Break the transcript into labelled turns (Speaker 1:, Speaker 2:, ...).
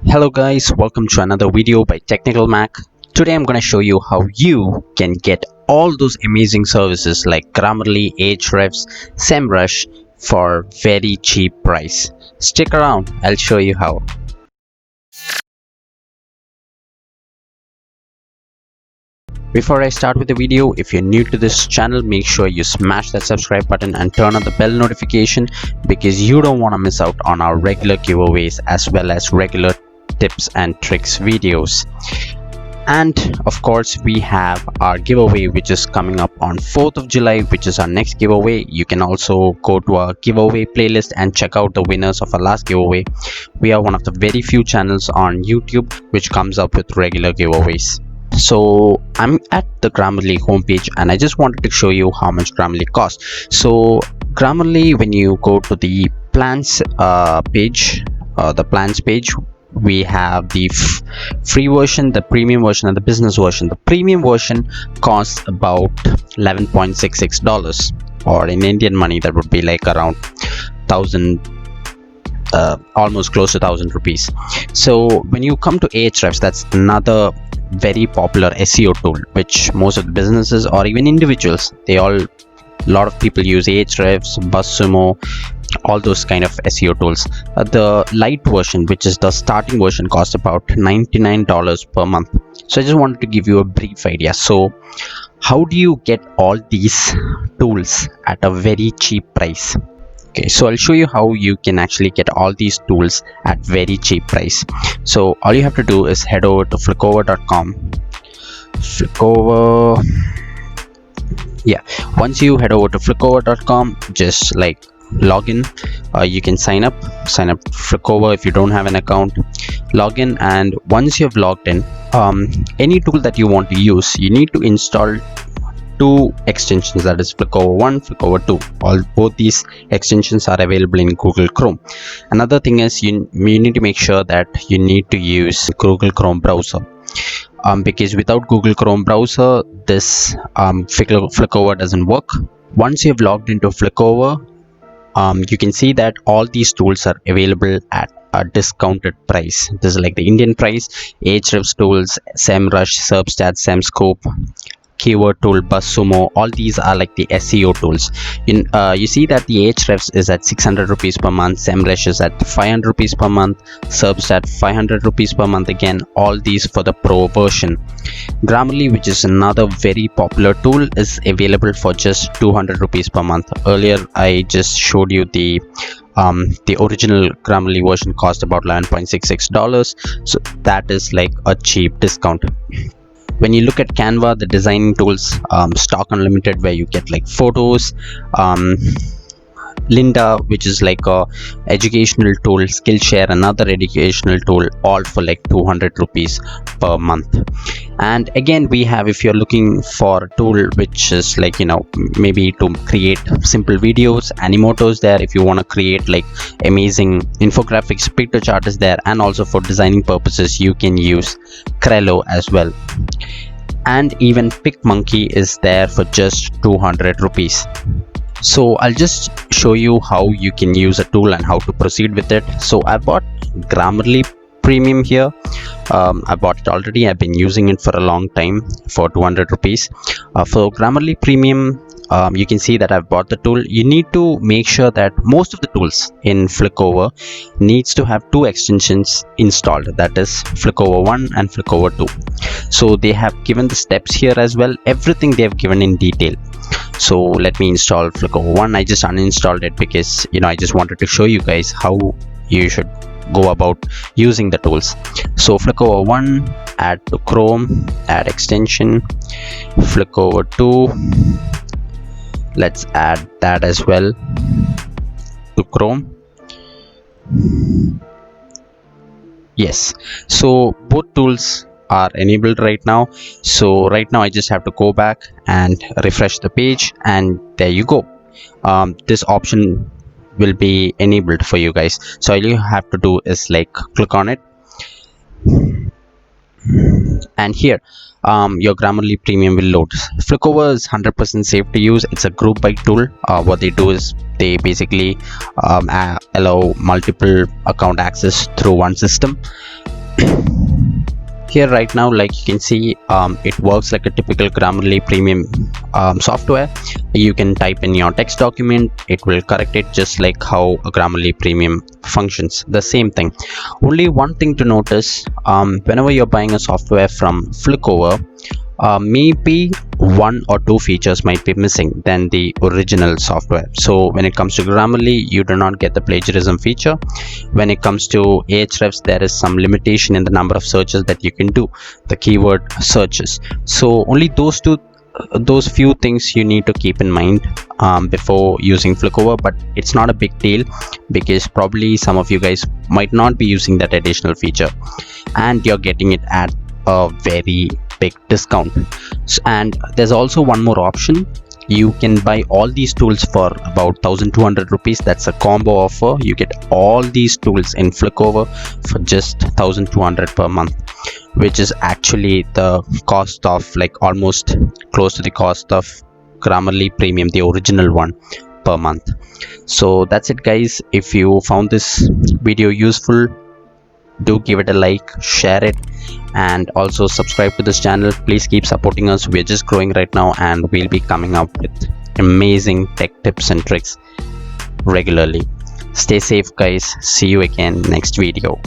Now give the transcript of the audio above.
Speaker 1: Hello guys, welcome to another video by Technical Mac. Today I'm going to show you how you can get all those amazing services like Grammarly, Ahrefs, SEMrush for very cheap price. Stick around, I'll show you how. Before I start with the video, if you're new to this channel, make sure you smash that subscribe button and turn on the bell notification because you don't want to miss out on our regular giveaways as well as regular tips and tricks videos. And of course we have our giveaway which is coming up on 4th of July, which is our next giveaway. You can also go to our giveaway playlist and check out the winners of our last giveaway. We are one of the very few channels on YouTube which comes up with regular giveaways. So I'm at the Grammarly homepage and I just wanted to show you how much Grammarly costs. So Grammarly, when you go to the plans page, we have the free version, the premium version and the business version. The premium version costs about $11.66, or in Indian money that would be like around 1000, almost close to 1000 rupees. So when you come to Ahrefs, that's another very popular SEO tool which most of the businesses or even individuals, a lot of people use. Ahrefs, BuzzSumo, all those kind of SEO tools. The light version, which is the starting version, costs about $99 per month. So I just wanted to give you a brief idea. So how do you get all these tools at a very cheap price? Okay, so I'll show you how you can actually get all these tools at very cheap price. So all you have to do is head over to flickover.com. Once you head over to flickover.com, just like log in. You can sign up Flickover if you don't have an account. Log in, and once you have logged in, any tool that you want to use, you need to install two extensions, that is Flickover 1, Flickover 2. Both these extensions are available in Google Chrome. Another thing is you need to make sure that you need to use Google Chrome browser, because without Google Chrome browser this Flickover doesn't work. Once you have logged into Flickover, you can see that all these tools are available at a discounted price. This is like the Indian price. Ahrefs tools, SEMrush, SERPstat, SEMscope, keyword tool, BuzzSumo, all these are like the SEO tools. You see that the Ahrefs is at 600 rupees per month, SEMrush is at 500 rupees per month, SERPstat 500 rupees per month, again all these for the pro version. Grammarly, which is another very popular tool, is available for just 200 rupees per month. Earlier I just showed you the original Grammarly version cost about $11.66, so that is like a cheap discount. When you look at Canva, the designing tools, stock unlimited, where you get like photos, Linda, which is like a educational tool, Skillshare, another educational tool, all for like 200 rupees per month. And again we have, if you're looking for a tool which is like, maybe to create simple videos, Animoto's there. If you want to create like amazing infographics, Pictochart is there, and also for designing purposes you can use Trello as well. And even PicMonkey is there for just 200 rupees. So I'll just show you how you can use a tool and how to proceed with it. So I bought Grammarly Premium here. I bought it already. I've been using it for a long time for 200 rupees. For Grammarly Premium, you can see that I've bought the tool. You need to make sure that most of the tools in Flickover needs to have two extensions installed, that is Flickover 1 and Flickover 2. So they have given the steps here as well. Everything they have given in detail. So let me install Flickover 1. I just uninstalled it because I just wanted to show you guys how you should go about using the tools. So Flickover 1, add to Chrome, add extension. Flickover 2, let's add that as well to Chrome. Yes, so both tools are enabled right now. So right now I just have to go back and refresh the page, and there you go. This option will be enabled for you guys. So all you have to do is like click on it, and here your Grammarly Premium will load. Flickover is 100% safe to use. It's a group by tool. What they do is they basically allow multiple account access through one system. Here right now, like you can see, it works like a typical Grammarly premium software. You can type in your text document, it will correct it just like how a Grammarly premium functions. The same thing. Only one thing to notice, whenever you're buying a software from Flickover, maybe one or two features might be missing than the original software. So when it comes to Grammarly, you do not get the plagiarism feature. When it comes to Ahrefs, there is some limitation in the number of searches that you can do, the keyword searches. So only those few things you need to keep in mind before using Flickover, but it's not a big deal because probably some of you guys might not be using that additional feature and you're getting it at a very big discount. And there's also one more option. You can buy all these tools for about 1200 rupees. That's a combo offer. You get all these tools in Flickover for just 1200 per month, which is actually the cost of, like, almost close to the cost of Grammarly premium, the original one, per month. So that's it guys. If you found this video useful, do give it a like, share it, and also subscribe to this channel. Please keep supporting us. We're just growing right now and we'll be coming up with amazing tech tips and tricks regularly. Stay safe guys. See you again next video.